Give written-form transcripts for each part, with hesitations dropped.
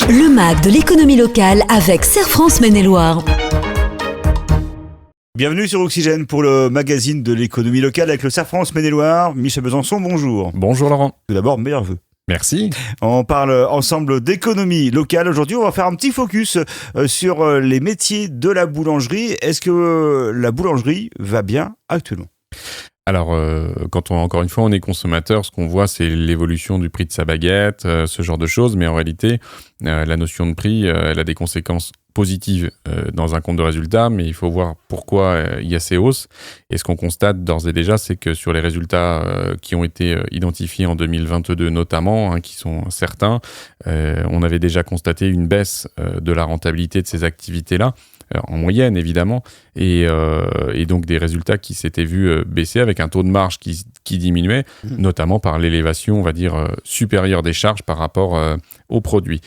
Le MAG de l'économie locale avec Serre France Maine-et-Loire. Bienvenue sur Oxygène pour le magazine de l'économie locale avec le Serre France Maine-et-Loire. Michel Besançon, bonjour. Bonjour Laurent. Tout d'abord, meilleurs vœux. Merci. On parle ensemble d'économie locale. Aujourd'hui, on va faire un petit focus sur les métiers de la boulangerie. Est-ce que la boulangerie va bien actuellement ? Alors, encore une fois, on est consommateur, ce qu'on voit, c'est l'évolution du prix de sa baguette, ce genre de choses. Mais en réalité, la notion de prix, elle a des conséquences positives dans un compte de résultats, mais il faut voir pourquoi il y a ces hausses. Et ce qu'on constate d'ores et déjà, c'est que sur les résultats qui ont été identifiés en 2022 notamment, qui sont certains, on avait déjà constaté une baisse de la rentabilité de ces activités-là. En moyenne évidemment, et donc des résultats qui s'étaient vus baisser avec un taux de marge qui diminuait, notamment par l'élévation, on va dire, supérieure des charges par rapport aux produits.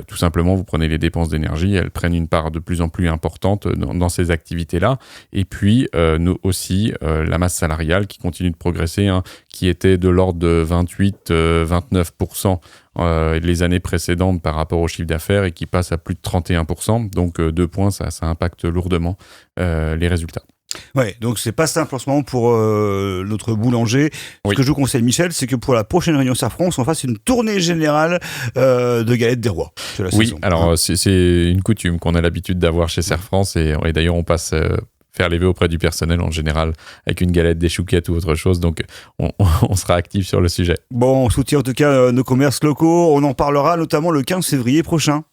Tout simplement, vous prenez les dépenses d'énergie, elles prennent une part de plus en plus importante dans ces activités-là, et puis nous aussi la masse salariale qui continue de progresser, qui était de l'ordre de 28-29% les années précédentes par rapport au chiffre d'affaires et qui passe à plus de 31%. Donc 2 points, ça impacte lourdement les résultats. Ouais, donc c'est pas simple en ce moment pour notre boulanger. Oui. Ce que je vous conseille, Michel, c'est que pour la prochaine réunion Serre France, on fasse une tournée générale de galettes des rois. Oui, saison. alors c'est une coutume qu'on a l'habitude d'avoir chez Serre France et d'ailleurs on passe faire les vœux auprès du personnel en général avec une galette, des chouquettes ou autre chose, donc on sera actif sur le sujet. Bon, on soutient en tout cas nos commerces locaux, on en parlera notamment le 15 février prochain.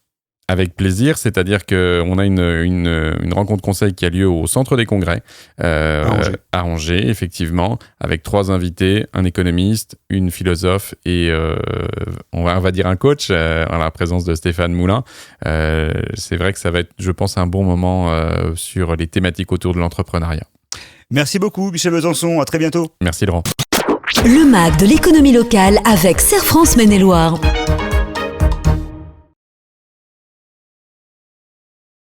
Avec plaisir, c'est-à-dire qu'on a une rencontre conseil qui a lieu au Centre des Congrès, à Angers, effectivement, avec 3 invités, un économiste, une philosophe et on va dire un coach, en la présence de Stéphane Moulin. C'est vrai que ça va être, je pense, un bon moment sur les thématiques autour de l'entrepreneuriat. Merci beaucoup, Michel Besançon, à très bientôt. Merci Laurent. Le MAG de l'économie locale avec Serre France Maine-et-Loire.